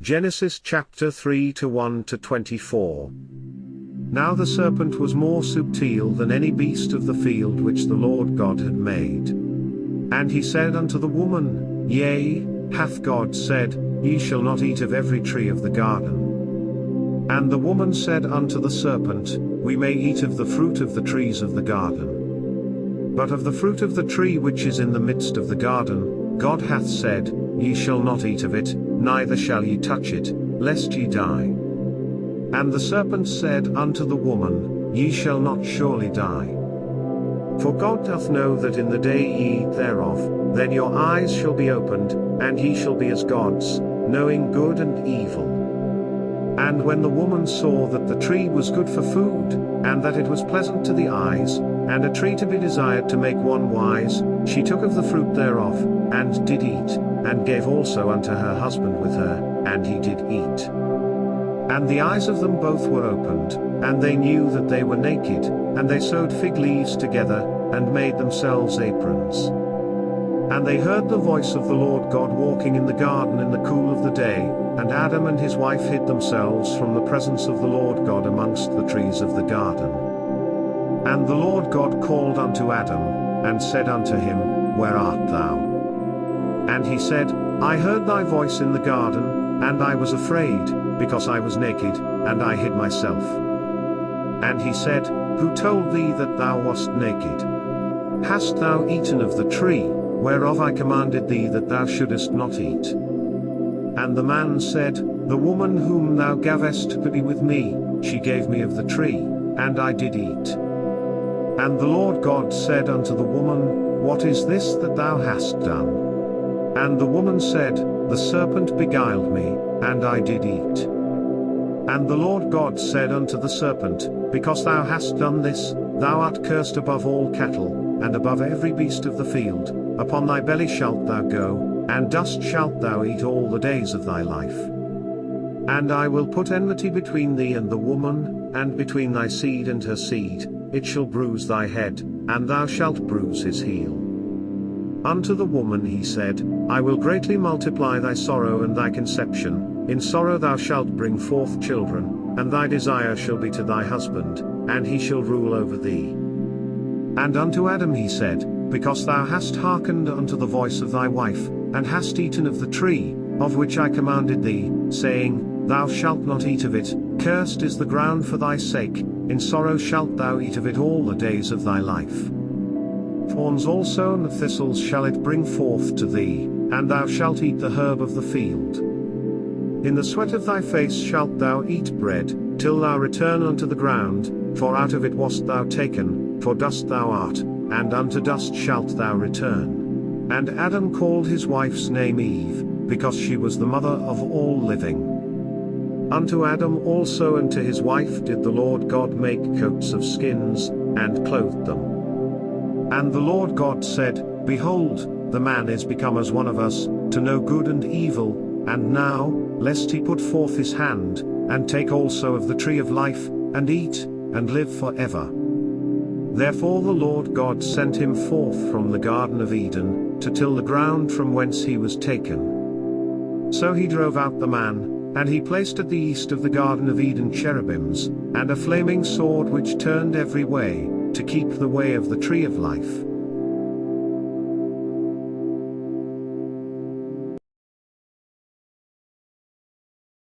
Genesis chapter 3 to 1 to 24. Now the serpent was more subtle than any beast of the field which the Lord God had made. And he said unto the woman, Yea, hath God said, Ye shall not eat of every tree of the garden? And the woman said unto the serpent, We may eat of the fruit of the trees of the garden. But of the fruit of the tree which is in the midst of the garden, God hath said, Ye shall not eat of it, neither shall ye touch it, lest ye die. And the serpent said unto the woman, Ye shall not surely die. For God doth know that in the day ye eat thereof, then your eyes shall be opened, and ye shall be as gods, knowing good and evil. And when the woman saw that the tree was good for food, and that it was pleasant to the eyes, and a tree to be desired to make one wise, she took of the fruit thereof, and did eat, and gave also unto her husband with her, and he did eat. And the eyes of them both were opened, and they knew that they were naked, and they sewed fig leaves together, and made themselves aprons. And they heard the voice of the Lord God walking in the garden in the cool of the day, and Adam and his wife hid themselves from the presence of the Lord God amongst the trees of the garden. And the Lord God called unto Adam, and said unto him, Where art thou? And he said, I heard thy voice in the garden, and I was afraid, because I was naked, and I hid myself. And he said, Who told thee that thou wast naked? Hast thou eaten of the tree, whereof I commanded thee that thou shouldest not eat? And the man said, The woman whom thou gavest to be with me, she gave me of the tree, and I did eat. And the Lord God said unto the woman, What is this that thou hast done? And the woman said, The serpent beguiled me, and I did eat. And the Lord God said unto the serpent, Because thou hast done this, thou art cursed above all cattle, and above every beast of the field, upon thy belly shalt thou go, and dust shalt thou eat all the days of thy life. And I will put enmity between thee and the woman, and between thy seed and her seed, it shall bruise thy head, and thou shalt bruise his heel. Unto the woman he said, I will greatly multiply thy sorrow and thy conception, in sorrow thou shalt bring forth children, and thy desire shall be to thy husband, and he shall rule over thee. And unto Adam he said, Because thou hast hearkened unto the voice of thy wife, and hast eaten of the tree, of which I commanded thee, saying, Thou shalt not eat of it, cursed is the ground for thy sake, in sorrow shalt thou eat of it all the days of thy life. Thorns also and thistles shall it bring forth to thee, and thou shalt eat the herb of the field. In the sweat of thy face shalt thou eat bread, till thou return unto the ground, for out of it wast thou taken, for dust thou art, and unto dust shalt thou return. And Adam called his wife's name Eve, because she was the mother of all living. Unto Adam also and to his wife did the Lord God make coats of skins, and clothed them. And the Lord God said, Behold, the man is become as one of us, to know good and evil, and now, lest he put forth his hand, and take also of the tree of life, and eat, and live forever. Therefore the Lord God sent him forth from the Garden of Eden, to till the ground from whence he was taken. So he drove out the man, and he placed at the east of the Garden of Eden cherubims, and a flaming sword which turned every way, to keep the way of the tree of life.